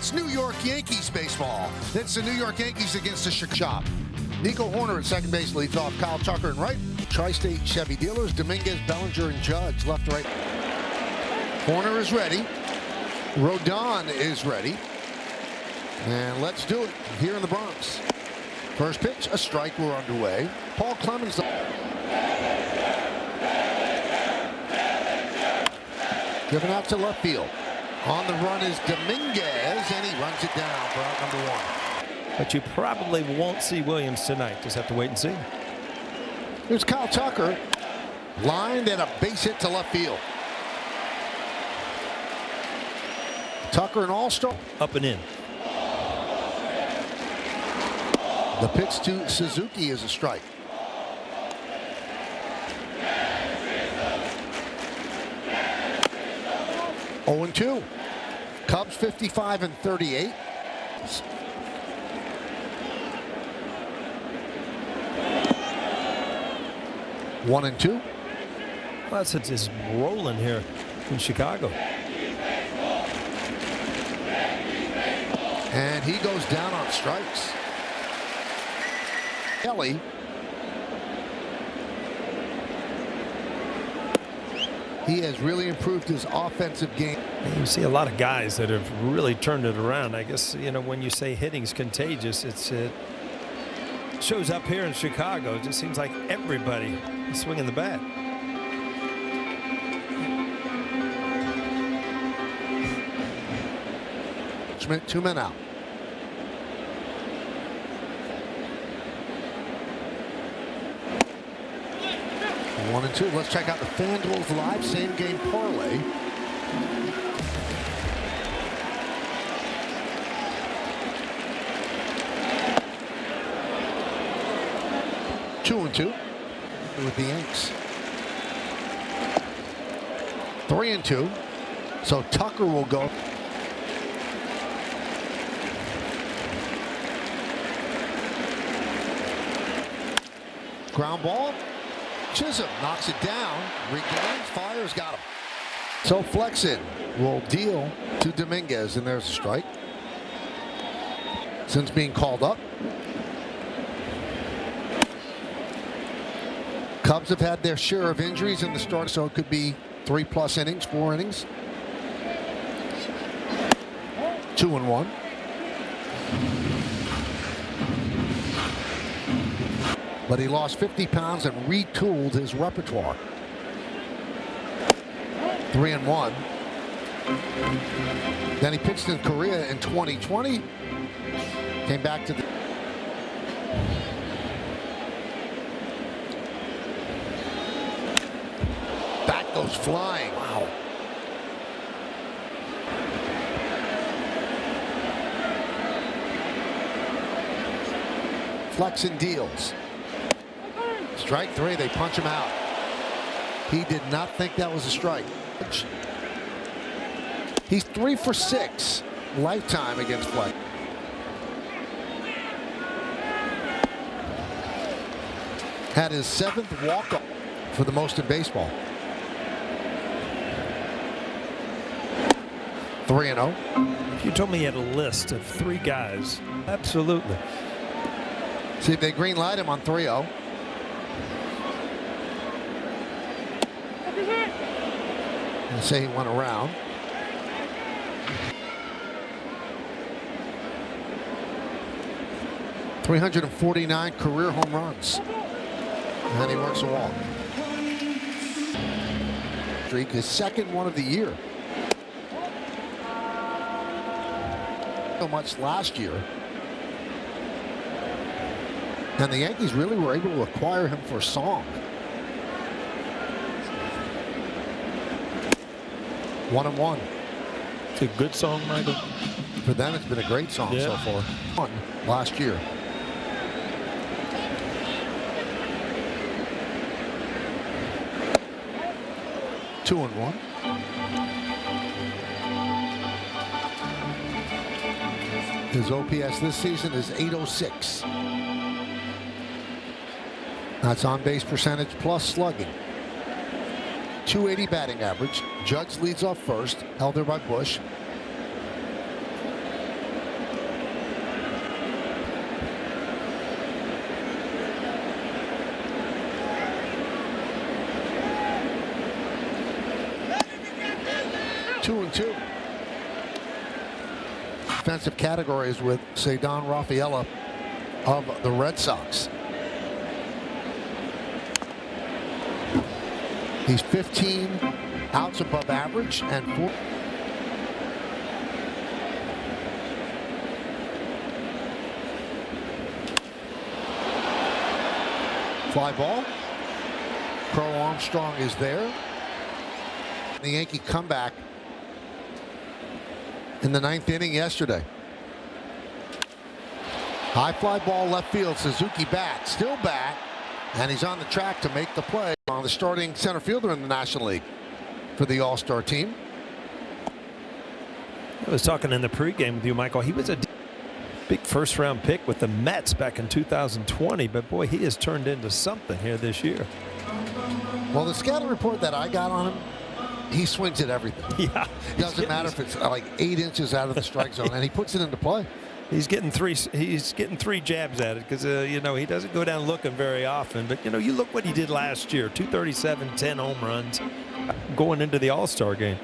It's New York Yankees baseball. It's the New York Yankees against the Chicago. Nico Horner at second base leads off. Kyle Tucker in right. Tri-State Chevy dealers. Dominguez, Bellinger, and Judge left to right. Horner is ready. Rodon is ready. And let's do it here in the Bronx. First pitch, a strike. We're underway. Paul Clemens. Driven out to left field. On the run is Dominguez, and he runs it down for out number one. But you probably won't see Williams tonight. Just have to wait and see. Here's Kyle Tucker. Lined and a base hit to left field. Tucker, an all-star. Up and in. The pitch to Suzuki is a strike. Oh and 2. Cubs 55 and 38. 1 and 2. Well, that's just rolling here in Chicago. And he goes down on strikes. Kelly. He has really improved his offensive game. You see a lot of guys that have really turned it around. I guess, you know, when you say hitting's contagious, it shows up here in Chicago. It just seems like everybody is swinging the bat. Schmidt, 2 men out. One and 2. Let's check out the FanDuel's live same game parlay. Two and 2 with the Yanks. 3 and 2. So Tucker will go. Ground ball. Chisholm knocks it down. Regains. Fires. Got him. So Flexen will deal to Dominguez, and there's a strike. Since being called up. Cubs have had their share of injuries in the start, so it could be 3+ innings, 4 innings. 2 and 1. But he lost 50 pounds and retooled his repertoire. 3 and 1. Then he pitched in Korea in 2020. Came back to the. Bat goes flying. Wow. Flexen deals. Strike 3, they punch him out. He did not think that was a strike. He's 3 for 6 lifetime against Flex. Had his 7th walk-off for the most in baseball. 3 and 0. If you told me he had a list of 3 guys, absolutely. See if they green light him on 3-0. And say he went around. .349 career home runs. And he works a walk. Streak, his 2nd one of the year. So much last year. And the Yankees really were able to acquire him for a song. 1 and 1. It's a good song, Michael. For them, it's been a great song so far. One last year. Two and 1. His OPS this season is .806. That's on base percentage plus slugging. .280 batting average. Judge leads off first, held there by Bush. 2-2. Defensive categories with Ceddanne Rafaela of the Red Sox. He's 15 outs above average and 4. Fly ball. Crow Armstrong is there. The Yankee comeback in the 9th inning yesterday. High fly ball left field. Suzuki back, still back, and he's on the track to make the play on the starting center fielder in the National League for the All-Star team. I was talking in the pregame with you, Michael. He was a big first-round pick with the Mets back in 2020, but boy, he has turned into something here this year. Well, the scouting report that I got on him, he swings at everything. Yeah, doesn't matter if it's like 8 inches out of the strike zone, and he puts it into play. He's getting three jabs at it because you know, he doesn't go down looking very often. But you know, you look what he did last year: 237, 10 home runs, going into the All-Star game.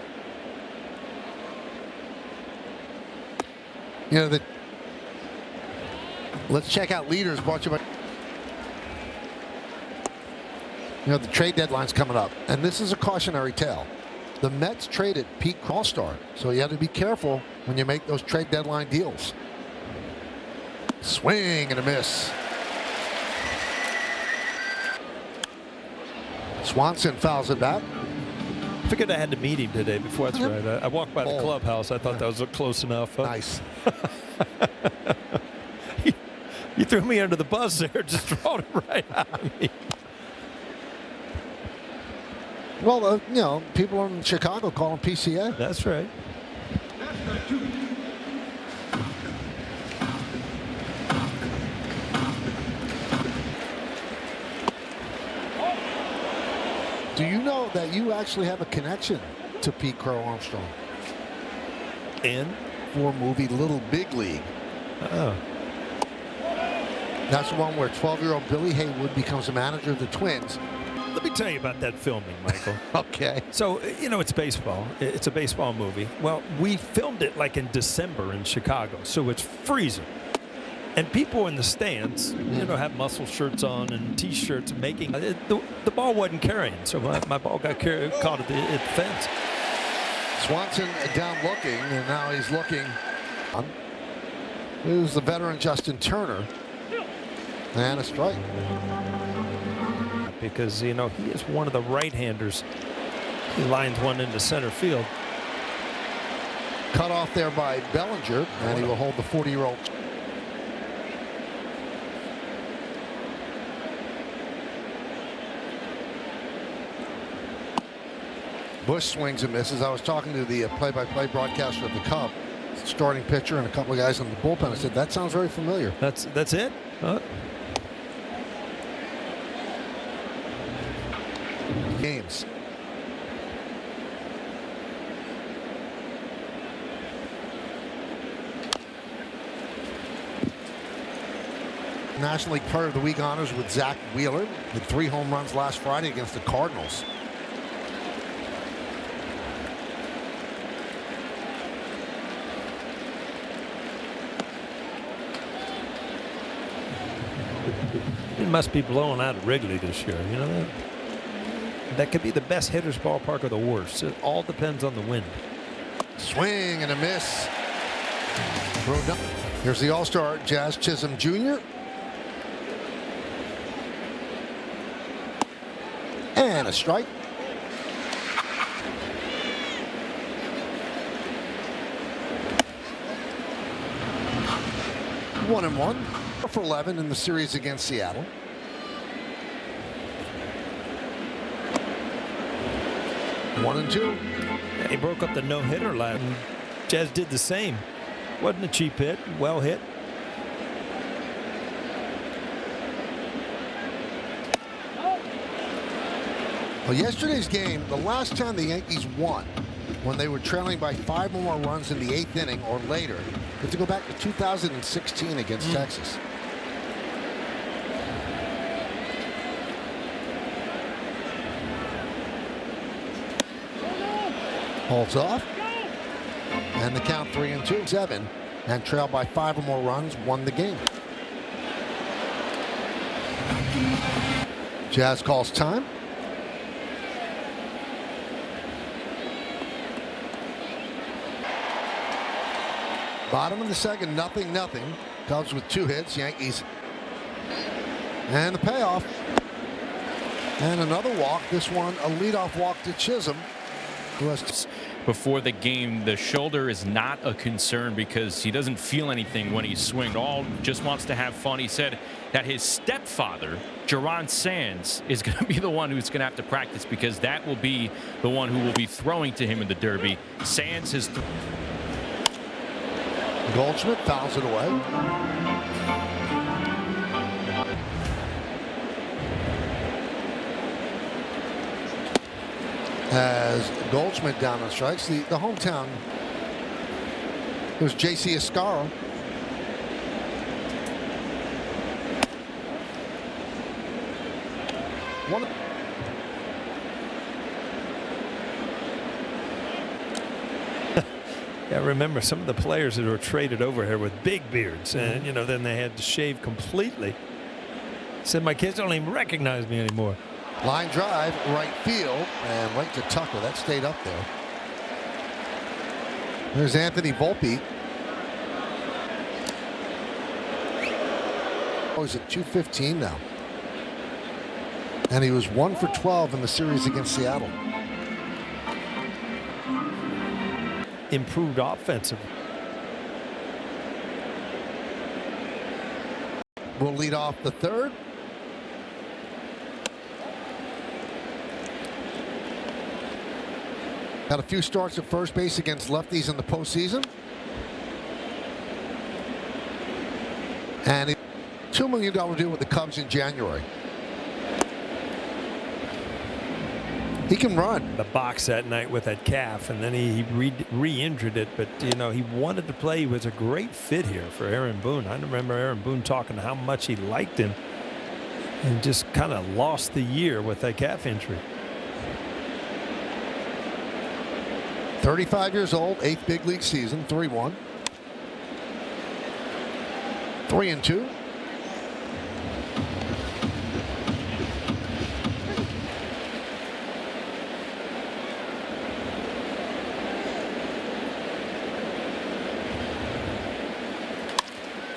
You know, let's check out leaders brought to you by. You know, the trade deadline's coming up, and this is a cautionary tale. The Mets traded Pete All-Star, so you have to be careful when you make those trade deadline deals. Swing and a miss. Swanson fouls it back. I figured I had to meet him today before. That's right. I walked by the clubhouse. I thought that was close enough. Nice. You threw me under the bus there, just throwing it right at me. Well, you know, people in Chicago call him PCA. That's right. Do you know that you actually have a connection to Pete Crow Armstrong? And? For movie Little Big League. Oh. That's the one where 12-year-old Billy Haywood becomes the manager of the Twins. Let me tell you about that filming, Michael. Okay. So, you know, it's baseball. It's a baseball movie. Well, we filmed it like in December in Chicago, so it's freezing. And people in the stands, you know, have muscle shirts on and T-shirts making. The ball wasn't carrying, so my ball got caught at the fence. Swanson down looking, and now he's looking. Here's the veteran Justin Turner. And a strike. Because, you know, he is one of the right-handers. He lines one into center field. Cut off there by Bellinger, and he will hold the 40-year-old. Bush swings and misses. I was talking to the play-by-play broadcaster of the Cubs, starting pitcher, and a couple of guys in the bullpen. I said, that sounds very familiar. That's it? Huh? Games. National League Player of the Week honors with Zach Wheeler. Hit 3 home runs last Friday against the Cardinals. It must be blowing out at Wrigley this year. You know that? That could be the best hitter's ballpark or the worst. It all depends on the wind. Swing and a miss. Here's the All-Star, Jazz Chisholm Jr. And a strike. One and one for 11 in the series against Seattle. One and two. He broke up the no-hitter last. Jazz did the same. Wasn't a cheap hit. Well hit. Well, yesterday's game, the last time the Yankees won, when they were trailing by 5 or more runs in the 8th inning or later, you have to go back to 2016 against Texas. Holds off. And the count 3-2. 7 and trailed by 5 or more runs, won the game. Jazz calls time. Bottom of the second, 0-0. Cubs with 2 hits. Yankees. And the payoff. And another walk. This one a leadoff walk to Chisholm. Before the game, the shoulder is not a concern because he doesn't feel anything when he's swinged. All just wants to have fun. He said that his stepfather, Geron Sands, is going to be the one who's going to have to practice because that will be the one who will be throwing to him in the Derby. Sands has. Goldschmidt fouls it away. As Goldschmidt down on strikes, the hometown. It was J.C. Escaro. Yeah, remember some of the players that were traded over here with big beards, and then they had to shave completely. Said my kids don't even recognize me anymore. Line drive, right field, and right to Tucker. That stayed up there. There's Anthony Volpe. Oh, he's at 215 now. And he was 1 for 12 in the series against Seattle. Improved offensive. We'll lead off the third. Had a few starts at first base against lefties in the postseason. And a $2 million deal with the Cubs in January. He can run. The box that night with that calf, and then he re-injured it. But, he wanted to play. He was a great fit here for Aaron Boone. I remember Aaron Boone talking how much he liked him and just kind of lost the year with that calf injury. 35 years old, 8th big league season, 3-1. 3-2.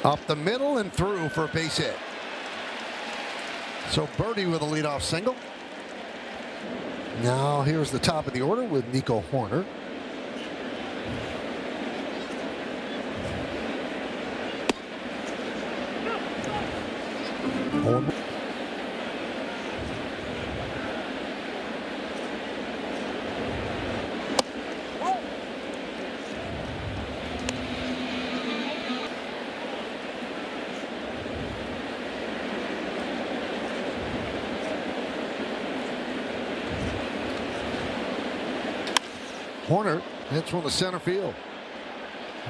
Up the middle and through for a base hit. So Birdie with a leadoff single. Now here's the top of the order with Nico Horner. Horner hits one to center field.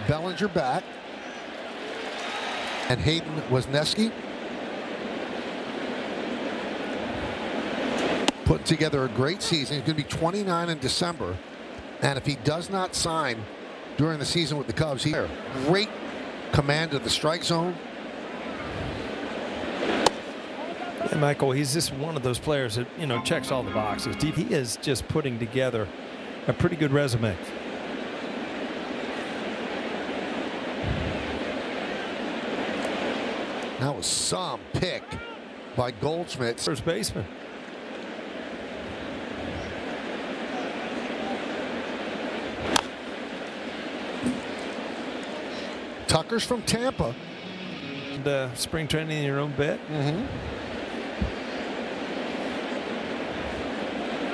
Bellinger back. And Hayden Wesneski put together a great season. He's going to be 29 in December. And if he does not sign during the season with the Cubs, he's great command of the strike zone. Yeah, Michael, he's just one of those players that, checks all the boxes. He is just putting together a pretty good resume. That was some pick by Goldschmidt. First baseman. Tucker's from Tampa. And, spring training in your own bed.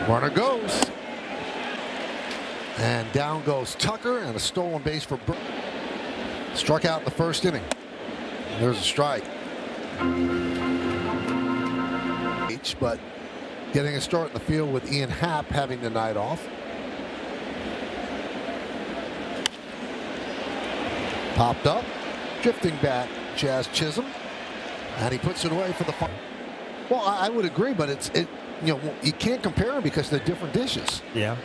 Runner goes. And down goes Tucker, and a stolen base for Burke. Struck out in the first inning. There's a strike. But getting a start in the field with Ian Happ having the night off. Popped up, drifting back, Jazz Chisholm, and he puts it away for the fun. Well, I would agree, but you can't compare them because they're different dishes. Yeah.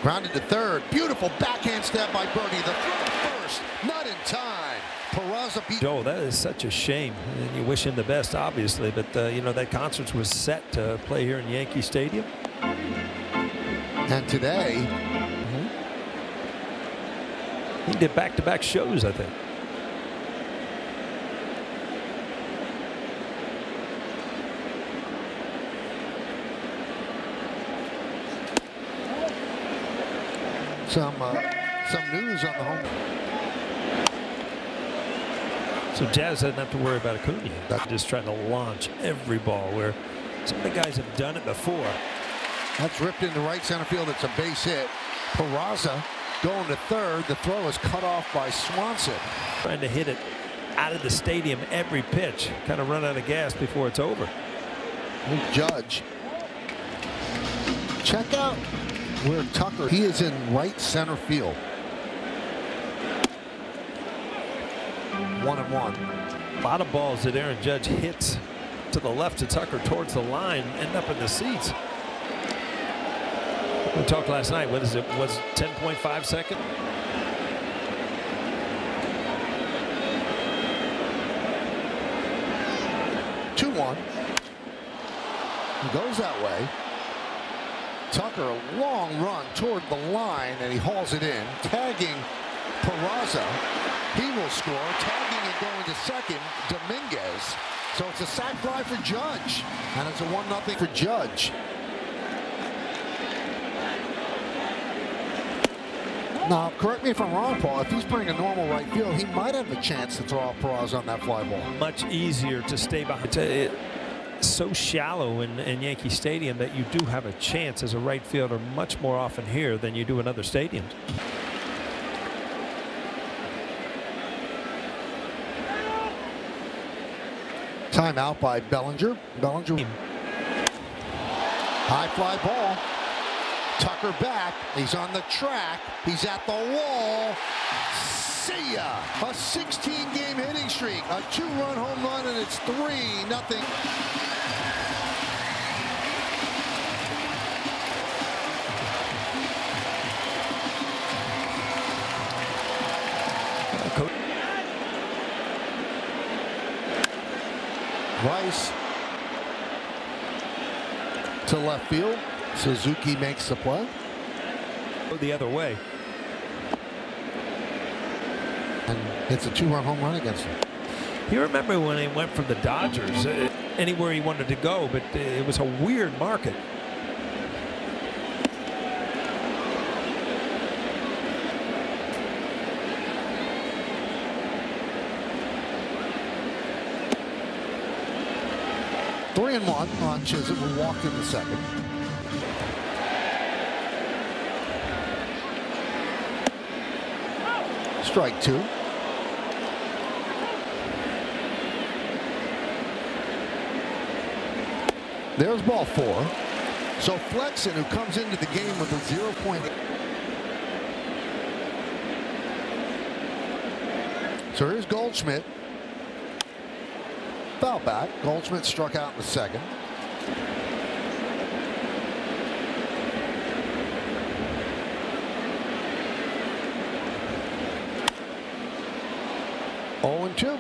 Grounded to third. Beautiful backhand stab by Bernie. The throw first. Not in time. Peraza beat. Joe, that is such a shame. And you wish him the best, obviously. But, you know, that concert was set to play here in Yankee Stadium. And today, he did back-to-back shows, I think. some news on the home. So Jazz doesn't have to worry about Acuna. That's just trying to launch every ball, where some of the guys have done it before. That's ripped into right center field. It's a base hit. Peraza going to third. The throw is cut off by Swanson. Trying to hit it out of the stadium every pitch. Kind of run out of gas before it's over. Judge. Check out where Tucker, he is in right center field. 1-1. A lot of balls that Aaron Judge hits to the left to Tucker towards the line end up in the seats. We talked last night. What is it? Was 10.5 seconds? He goes that way. Tucker, a long run toward the line, and he hauls it in, tagging Peraza. He will score, tagging and going to second, Dominguez. So it's a sac fly for Judge, and it's a 1-0 for Judge. Now, correct me if I'm wrong, Paul. If he's playing a normal right field, he might have a chance to throw out Peraza on that fly ball. Much easier to stay behind. It's so shallow in Yankee Stadium that you do have a chance as a right fielder much more often here than you do in other stadiums. Timeout by Bellinger. Bellinger. High fly ball. Tucker back. He's on the track. He's at the wall. See ya. A 16-game hitting streak. A 2-run home run, and it's 3-0. Rice to left field. Suzuki makes the play. Go the other way. And it's a 2-run home run against him. You remember when he went from the Dodgers, anywhere he wanted to go, but it was a weird market. Three and one on Chisholm, who walked in the second. Strike two. There's ball four. So Flexen, who comes into the game with a 0.8. So here's Goldschmidt. Foul back. Goldschmidt struck out in the second. Oh, 2.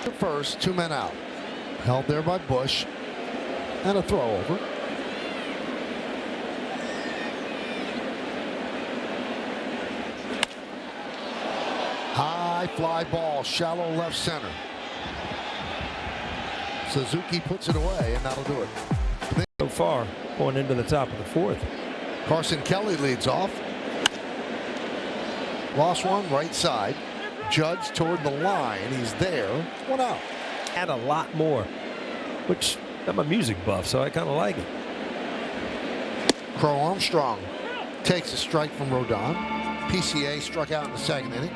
The first, 2 men out. Held there by Bush. And a throw over. High fly ball, shallow left center. Suzuki puts it away, and that'll do it. So far, going into the top of the fourth. Carson Kelly leads off. Lost one, right side. Judge toward the line. He's there. 1 out. Add a lot more, which I'm a music buff, so I kind of like it. Crow Armstrong takes a strike from Rodon. PCA struck out in the second inning.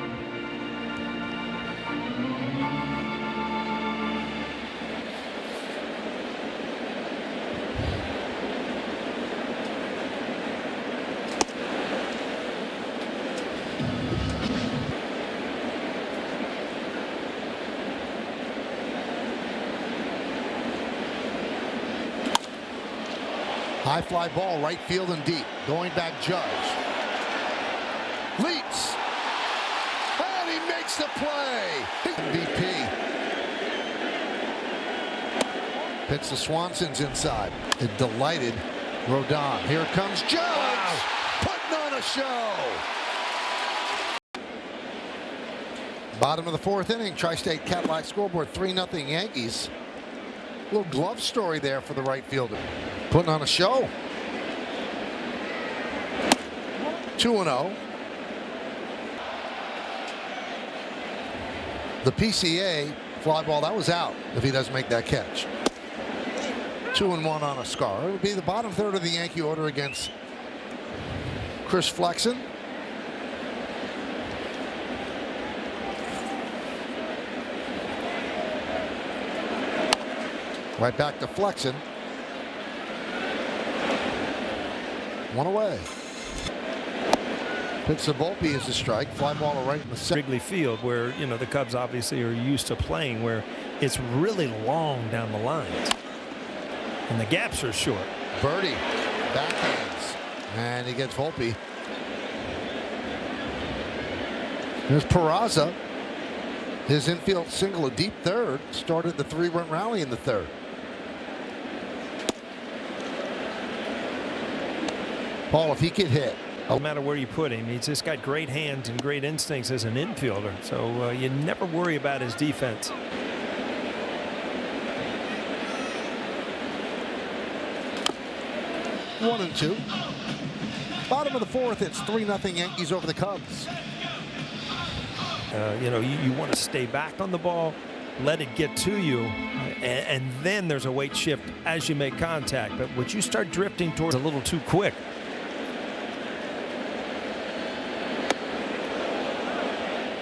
High fly ball, right field and deep. Going back, Judge. Leaps. And he makes the play. MVP. Hits the Swanson's inside. It delighted Rodon. Here comes Judge. Wow. Putting on a show. Bottom of the fourth inning. Tri-State Cadillac scoreboard. 3-0 Yankees. Little glove story there for the right fielder. Putting on a show. 2-0. The PCA fly ball, that was out if he doesn't make that catch. 2-1 on a scar. It would be the bottom third of the Yankee order against Chris Flexen. Right back to Flexen. One away. Pitch to Volpe is a strike. Fly ball right in the center. Wrigley Field, where the Cubs obviously are used to playing, where it's really long down the lines, and the gaps are short. Birdie backhands, and he gets Volpe. There's Peraza. His infield single, a deep third, started the 3-run rally in the third. Paul, if he could hit. No matter where you put him, he's just got great hands and great instincts as an infielder. So you never worry about his defense. One and two. Bottom of the fourth, it's 3-0 Yankees over the Cubs. You want to stay back on the ball, let it get to you, and then there's a weight shift as you make contact. But when you start drifting towards a little too quick.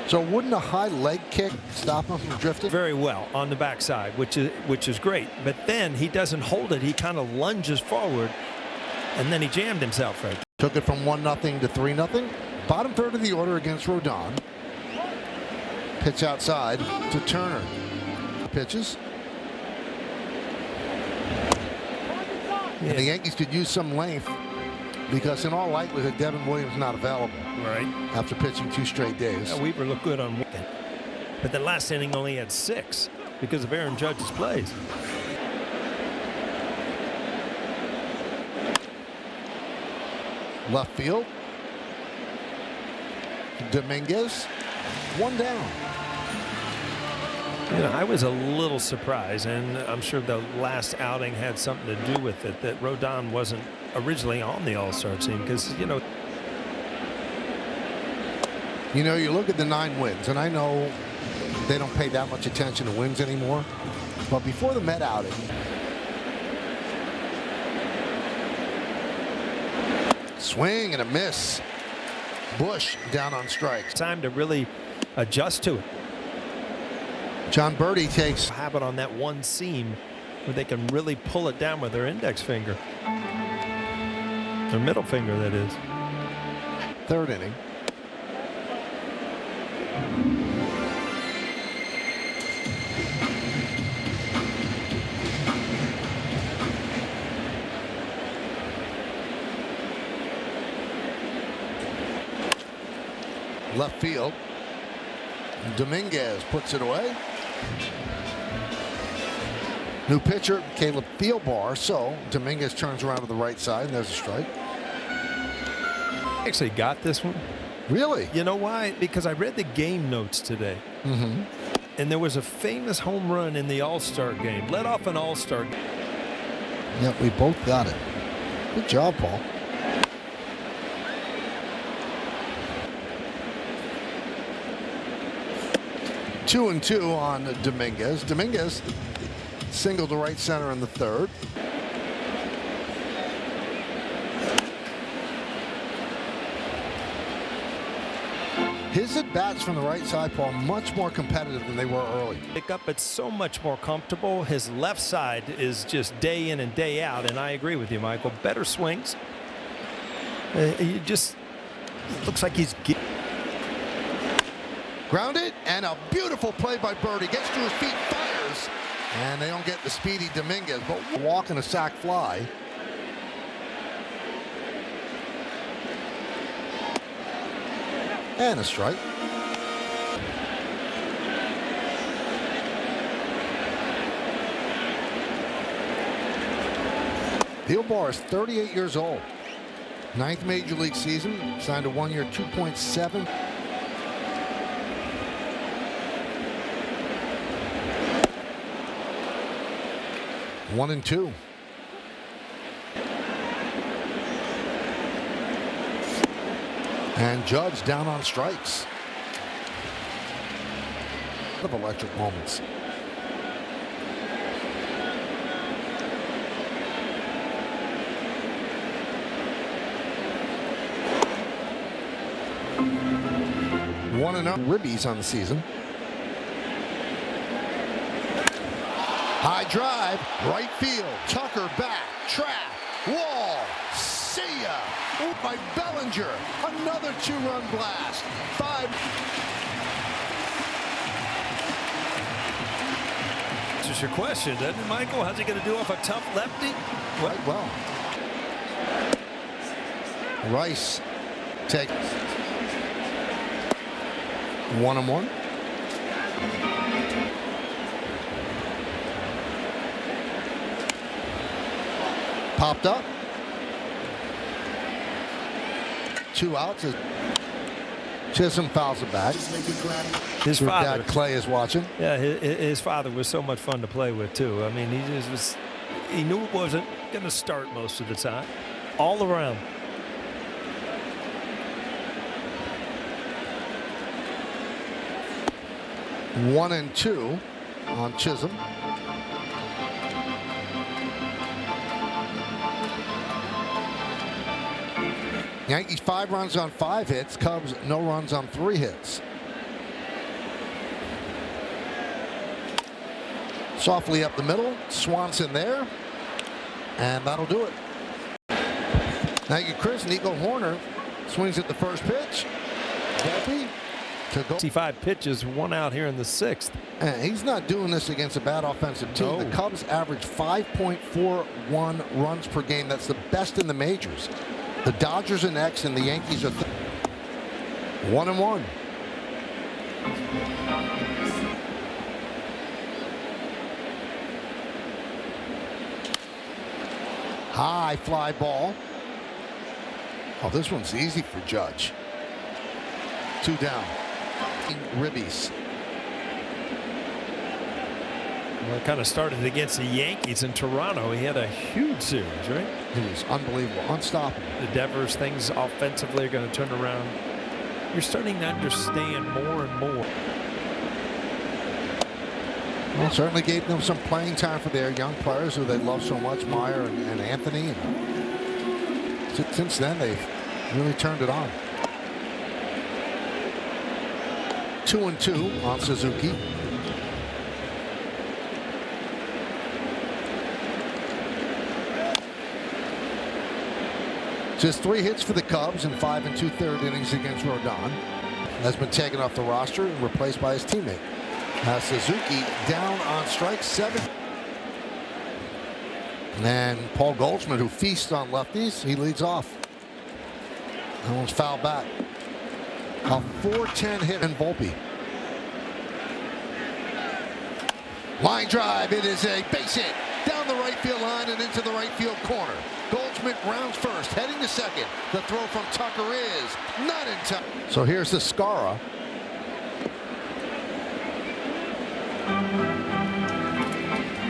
So wouldn't a high leg kick stop him from drifting? Very well on the backside, which is great. But then he doesn't hold it. He kind of lunges forward, and then he jammed himself right. Took it from 1-0 to 3-0. Bottom third of the order against Rodon. Pitch outside to Turner. Pitches. Yeah. And the Yankees could use some length because in all likelihood Devin Williams not available. Right. After pitching 2 straight days. Weaver looked good on weekend. But the last inning only had 6 because of Aaron Judge's plays. Left field. Dominguez. 1 down. I was a little surprised, and I'm sure the last outing had something to do with it, that Rodon wasn't originally on the All-Star team because, you look at the 9 wins, and I know they don't pay that much attention to wins anymore, but before the Met outing, swing and a miss. Bush down on strikes. Time to really adjust to it. John Birdie takes habit on that one seam where they can really pull it down with their index finger. Their middle finger, that is. 3rd inning. Left field. Dominguez puts it away. New pitcher, Caleb Thielbar. So Dominguez turns around to the right side, and there's a strike. Actually got this one. Really? You know why? Because I read the game notes today. And there was a famous home run in the All-Star game. Led off an All-Star game. Yep, we both got it. Good job, Paul. Two and 2 on Dominguez. Dominguez singled to right center in the 3rd. His at-bats from the right side, Paul, much more competitive than they were early. Pick up, it's so much more comfortable. His left side is just day in and day out, and I agree with you, Michael. Better swings. He just looks like he's... Grounded, and a beautiful play by Birdie. Gets to his feet, fires, and they don't get the speedy Dominguez, but walk and a sac fly. And a strike. Thielbar is 38 years old. 9th major league season. Signed a 1-year, $2.7. One and two. And Judge down on strikes. Of electric moments. One and up ribbies on the season. High drive, right field. Tucker back, track, wall. See ya. By Bellinger. Another 2-run blast. 5. It's just your question, doesn't it, Michael? How's he going to do off a tough lefty? Right, well. Rice takes 1-1. Popped up. 2 outs. Chisholm fouls it back. His father, dad Clay, is watching. Yeah, his father was so much fun to play with too. I mean, he knew it wasn't going to start most of the time. All around. One and two on Chisholm. Yankees 5 runs on 5 hits. Cubs no runs on 3 hits. Softly up the middle. Swanson there. And that'll do it. Now you Chris. Nico Horner swings at the first pitch. Volpe to go. 65 pitches, 1 out here in the 6th. And he's not doing this against a bad offensive team. No. The Cubs average 5.41 runs per game. That's the best in the majors. The Dodgers are next, and the Yankees are 1-1. High fly ball. Oh, this one's easy for Judge. 2 down. Ribbies. Well, it kind of started against the Yankees in Toronto. He had a huge series, right? It was unbelievable, unstoppable. The Devers, things offensively are going to turn around. You're starting to understand more and more. Well, certainly gave them some playing time for their young players who they love so much, Meyer and Anthony. And since then, they've really turned it on. 2-2 on Suzuki. Just 3 hits for the Cubs in 5 2/3 innings against Rodon. Has been taken off the roster and replaced by his teammate. Suzuki down on strike 7. And Paul Goldschmidt, who feasts on lefties, he leads off. That one's fouled back. A 4-10 hit in Volpe. Line drive. It is a base hit down the right field line and into the right field corner. Goldschmidt rounds first, heading to second. The throw from Tucker is not in time. So here's the Scara.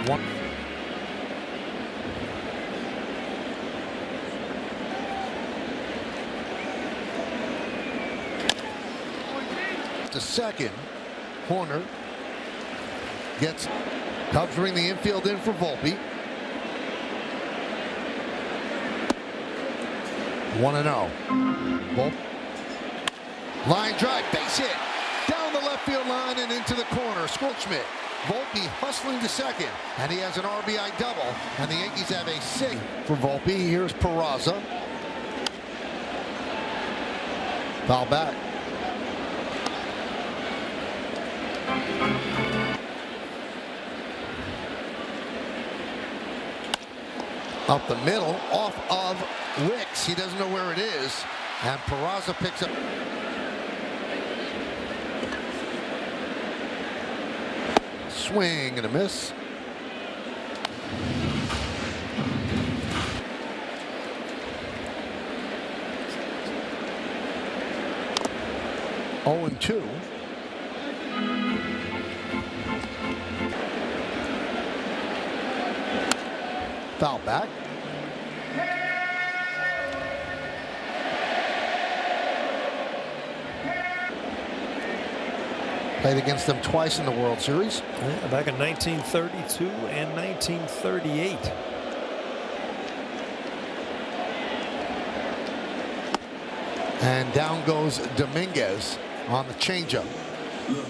One. To second. Horner gets. Cubs bring the infield in for Volpe. 1-0. Volpe. Line drive, base hit. Down the left field line and into the corner. Goldschmidt. Volpe hustling to second. And he has an RBI double. And the Yankees have a 6 for Volpe. Here's Peraza. Foul back. Up the middle, off of Wicks. He doesn't know where it is. And Peraza picks up. swing and a miss. Oh and 2. Foul back. Played against them twice in the World Series. Yeah, back in 1932 and 1938. And down goes Dominguez on the changeup.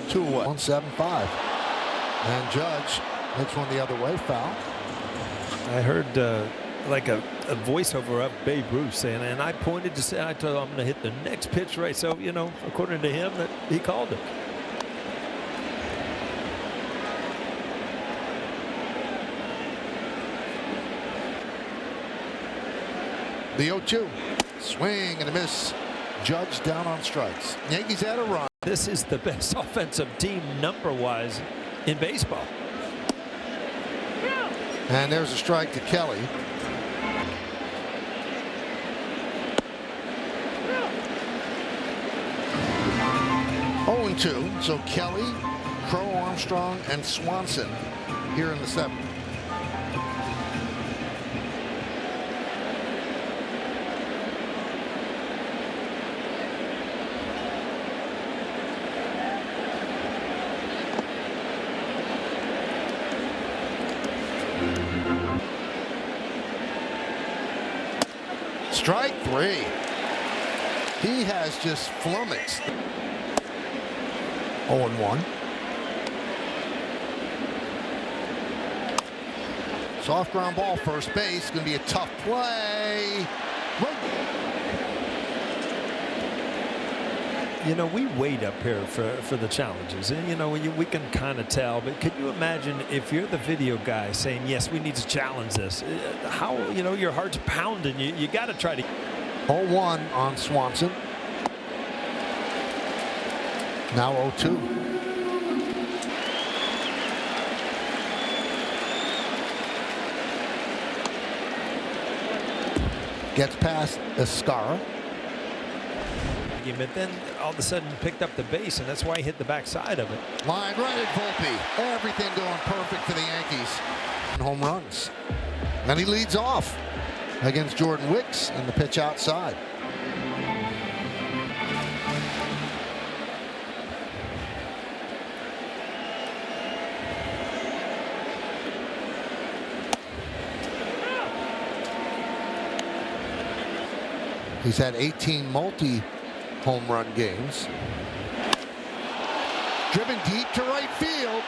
2-1, 1-7-5. And Judge makes one the other way, foul. I heard like a voiceover of Babe Ruth saying, and I pointed to say, I told him I'm going to hit the next pitch right. So, you know, according to him, that he called it. The 0-2. Swing and a miss. Judge down on strikes. Yankees had a run. This is the best offensive team number-wise in baseball. And there's a strike to Kelly. Oh and 2. So Kelly, Crow, Armstrong, and Swanson here in the 7th. Strike 3. He has just flummoxed. 0-1. Soft ground ball, first base. Going to be a tough play. You know, we wait up here for the challenges, and you know, we can kind of tell. But could you imagine if you're the video guy saying, "Yes, we need to challenge this"? How, you know, your heart's pounding. You got to try to. 0-1 on Swanson. Now 0-2. Gets past Escara. But then all of a sudden picked up the base, and that's why he hit the backside of it. Line right at Volpe. Everything going perfect for the Yankees. And home runs. And he leads off against Jordan Wicks and the pitch outside. He's had 18 multi-home run games. Driven deep to right field.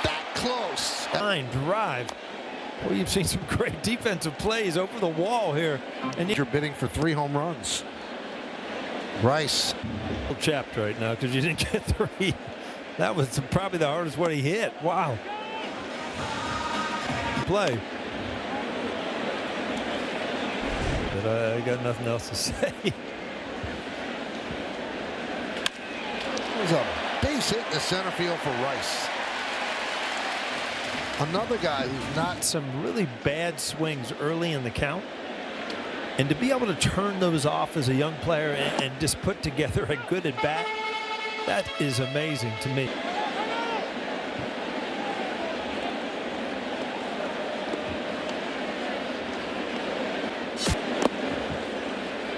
That close. Line drive. Well, you've seen some great defensive plays over the wall here. And You're bidding for 3 home runs. Rice. Chapped right now because you didn't get 3. That was probably the hardest one he hit. Wow. Play. But I got nothing else to say. There's a base hit in the center field for Rice. Another guy who's not. Some really bad swings early in the count. And to be able to turn those off as a young player and just put together a good at bat, that is amazing to me.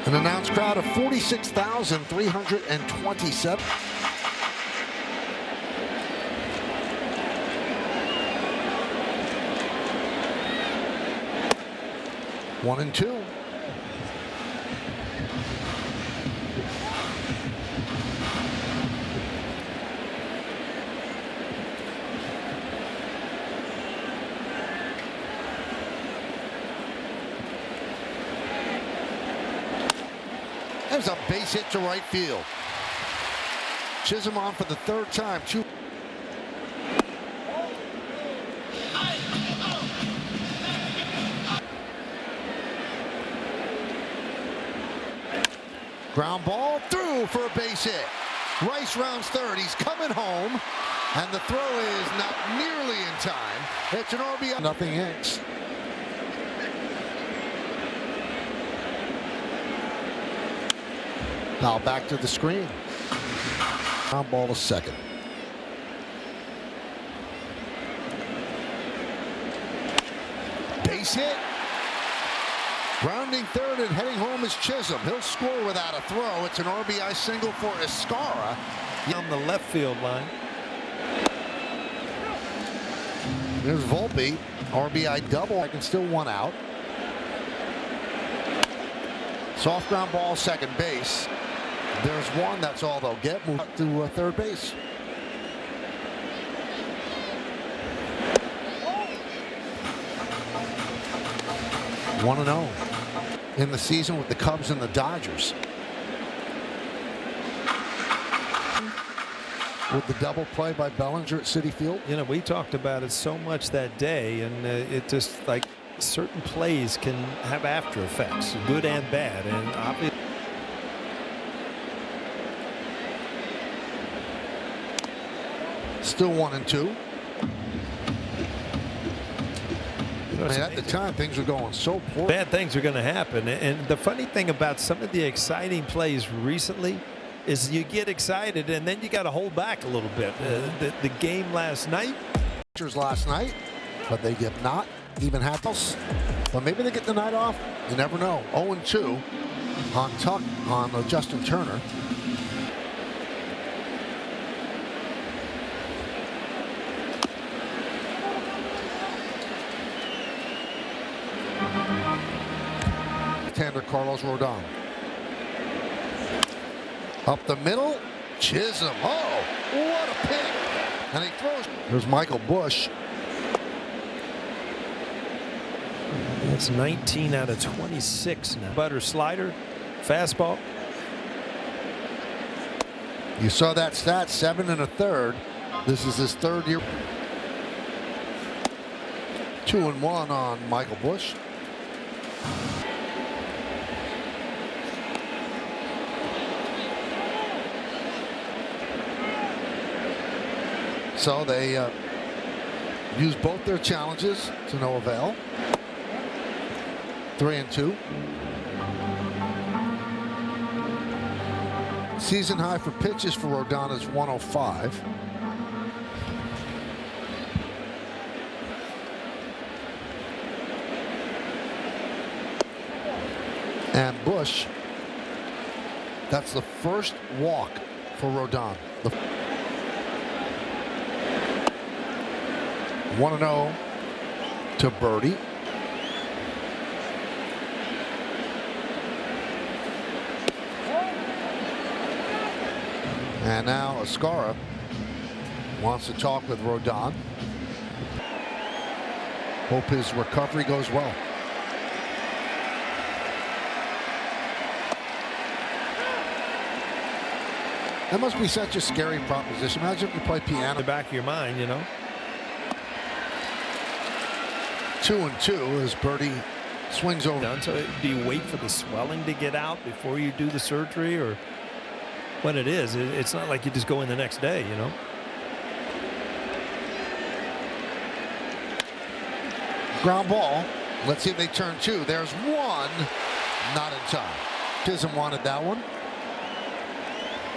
An announced crowd of 46,327. One and 2. There's a base hit to right field. Chisholm on for the 3rd time. Ground ball through for a base hit. Rice rounds third. He's coming home. And the throw is not nearly in time. It's an RBI. Nothing Yanks. Now back to the screen. Ground ball to second. Base hit. Rounding third and heading home is Chisholm. He'll score without a throw. It's an RBI single for Escara. On the left field line. There's Volpe. RBI double. I can still one out. Soft ground ball, second base. There's one. That's all they'll get. Move up to third base. One and 0 in the season with the Cubs and the Dodgers. With the double play by Bellinger at Citi Field. You know, we talked about it so much that day, and it just like certain plays can have after effects, good and bad, and obviously. Still 1 and 2. You know, at the time, things were going so poor. Bad things are going to happen, and the funny thing about some of the exciting plays recently is you get excited and then you got to hold back a little bit. The game last night. Last night, but they did not even have us. But maybe they get the night off. You never know. 0-2 on Tuck on Justin Turner. Left-hander Carlos Rodon. Up the middle, Chisholm. Oh, what a pick! And he throws. There's Michael Bush. It's 19 out of 26 now. Butter slider, fastball. You saw that stat, 7 1/3. This is his third year. 2-1 on Michael Bush. So they use both their challenges to no avail. 3-2. Season high for pitches for Rodon is 105. And Bush, that's the first walk for Rodon. 1-0 to Birdie. And now Escara wants to talk with Rodon. Hope his recovery goes well. That must be such a scary proposition. Imagine if you play piano. In the back of your mind, you know. 2-2 as Birdie swings over. So do you wait for the swelling to get out before you do the surgery, or when it is? It's not like you just go in the next day, you know. Ground ball. Let's see if they turn 2. There's one. Not in time. Chisholm wanted that one.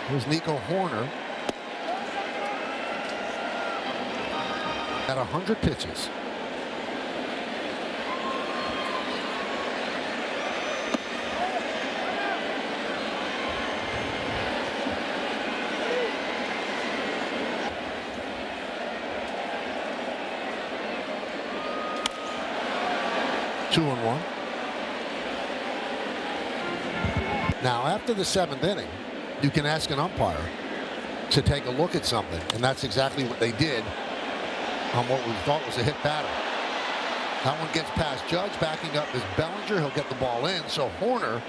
Here's Nico Horner. At 100 pitches. Two and 1. Now, after the 7th inning, you can ask an umpire to take a look at something, and that's exactly what they did on what we thought was a hit batter. That one gets past Judge. Backing up is Bellinger. He'll get the ball in. So Horner.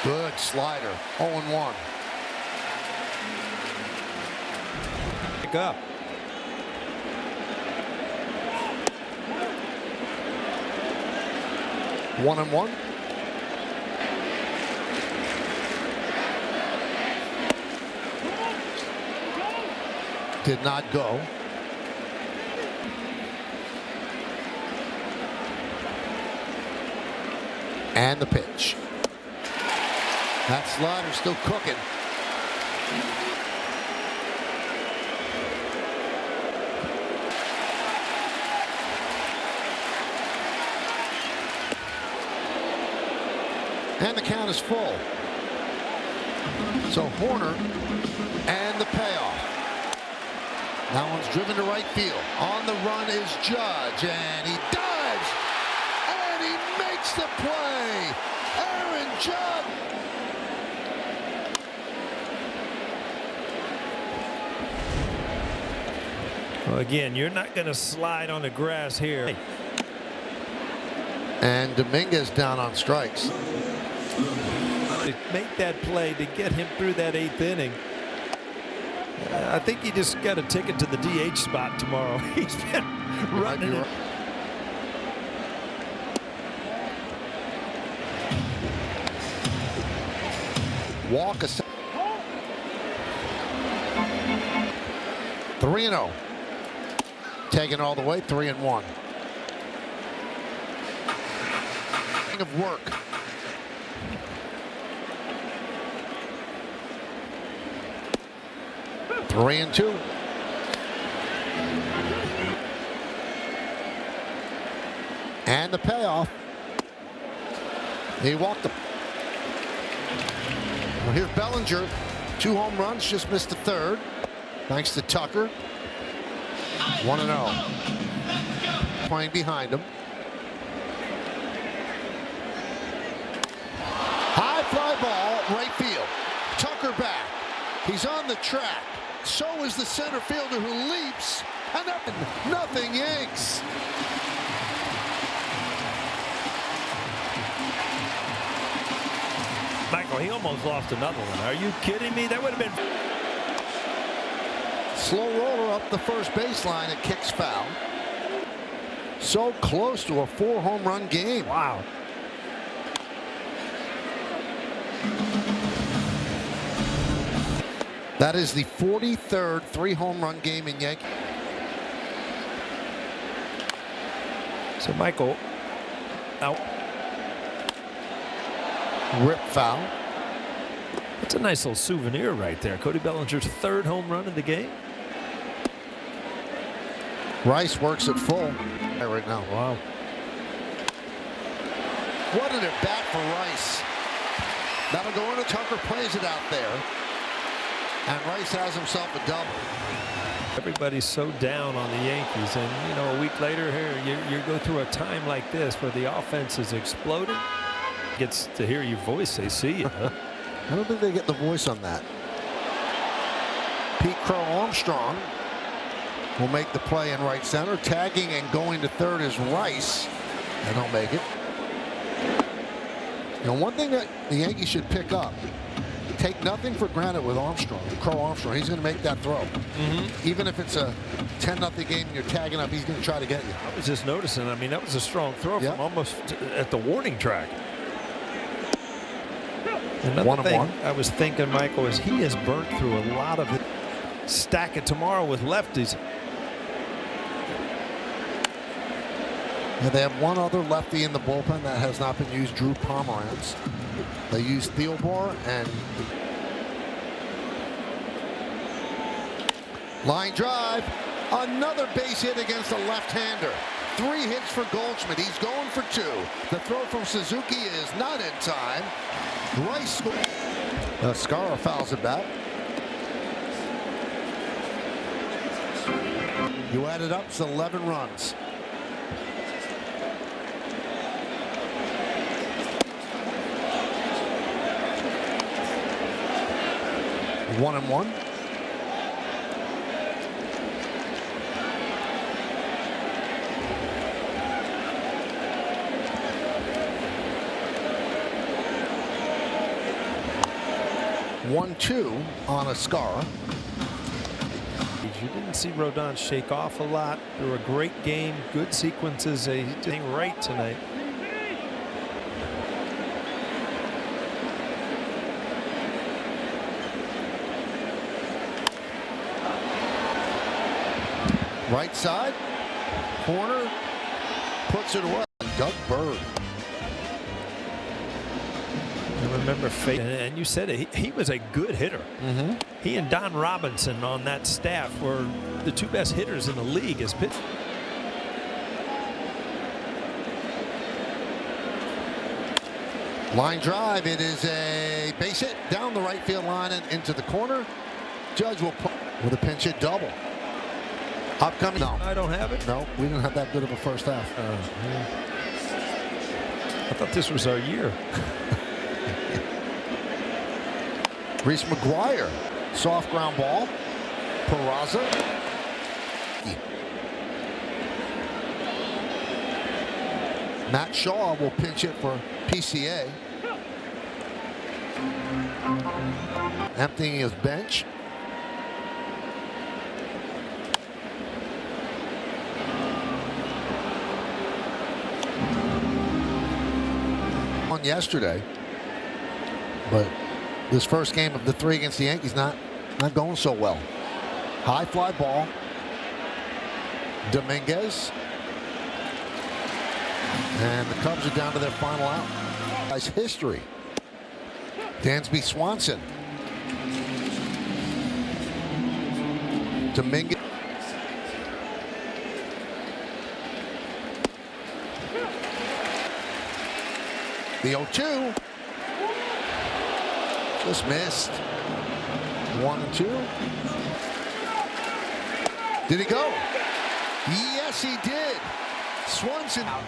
Good slider. 0-1. Pick up. One and 1. Did not go. And the pitch. That slider still cooking. And the count is full. So Horner and the payoff. That one's driven to right field. On the run is Judge, and he dives, and he makes the play. Aaron Judge. Well, again, you're not going to slide on the grass here. And Dominguez down on strikes. To make that play to get him through that 8th inning. I think he just got a ticket to the DH spot tomorrow. He's been running it. Walk a 3-0. Taking all the way, 3-1. Of work. Three and 2. And the payoff. He walked the. Well, here's Bellinger. 2 home runs, just missed the 3rd. Thanks to Tucker. 1-0. Playing behind him. High fly ball, right field. Tucker back. He's on the track. So is the center fielder who leaps. And up, nothing Yanks. Michael, he almost lost another one. Are you kidding me? That would have been. Slow roller up the first baseline. It kicks foul. So close to a 4 home run game. Wow. That is the 43rd 3 home run game in Yankee. So Michael, out. Rip foul. That's a nice little souvenir right there. Cody Bellinger's 3rd home run of the game. Rice works at full right now. Wow. What an at bat for Rice. That'll go into Tucker, plays it out there. And Rice has himself a double. Everybody's so down on the Yankees, and you know, a week later here, you go through a time like this where the offense is exploding. Gets to hear your voice, they see you. Huh? I don't think they get the voice on that. Pete Crow Armstrong will make the play in right center. Tagging and going to 3rd is Rice, and he'll make it. You know, one thing that the Yankees should pick up. Take nothing for granted with Armstrong. Crow Armstrong, he's going to make that throw. Even if it's a 10-0 game and you're tagging up, he's going to try to get you. I was just noticing, I mean, that was a strong throw from almost at the warning track. Another thing I was thinking, Michael, is he has burnt through a lot of it. Stack it tomorrow with lefties. And they have one other lefty in the bullpen that has not been used, Drew Pomeranz. They use Thielbar and line drive. Another base hit against a left-hander. 3 hits for Goldschmidt. He's going for 2. The throw from Suzuki is not in time. Rice. Scarra fouls it back. You add it up, it's 11 runs. One and 1. One-two on Scarra. You didn't see Rodon shake off a lot. They were a great game, good sequences. He's doing right tonight. Right side. Corner. Puts it away. Doug Bird. I remember and you said it, he was a good hitter. He and Don Robinson on that staff were the two best hitters in the league as pitchers. Line drive. It is a base hit down the right field line and into the corner. Judge will put with a pinch hit double. Upcoming. No, I don't have it. no, we didn't have that good of a first half. I thought this was our year. Reese McGuire, soft ground ball. Peraza. Matt Shaw will pinch it for PCA. Emptying his bench. On yesterday, but this first game of the 3 against the Yankees not going so well. High fly ball. Dominguez. And the Cubs are down to their final out. Nice history. Dansby Swanson. Dominguez. The 0-2. Just missed. 1 and 2. Did he go? Yes, he did. Swanson out.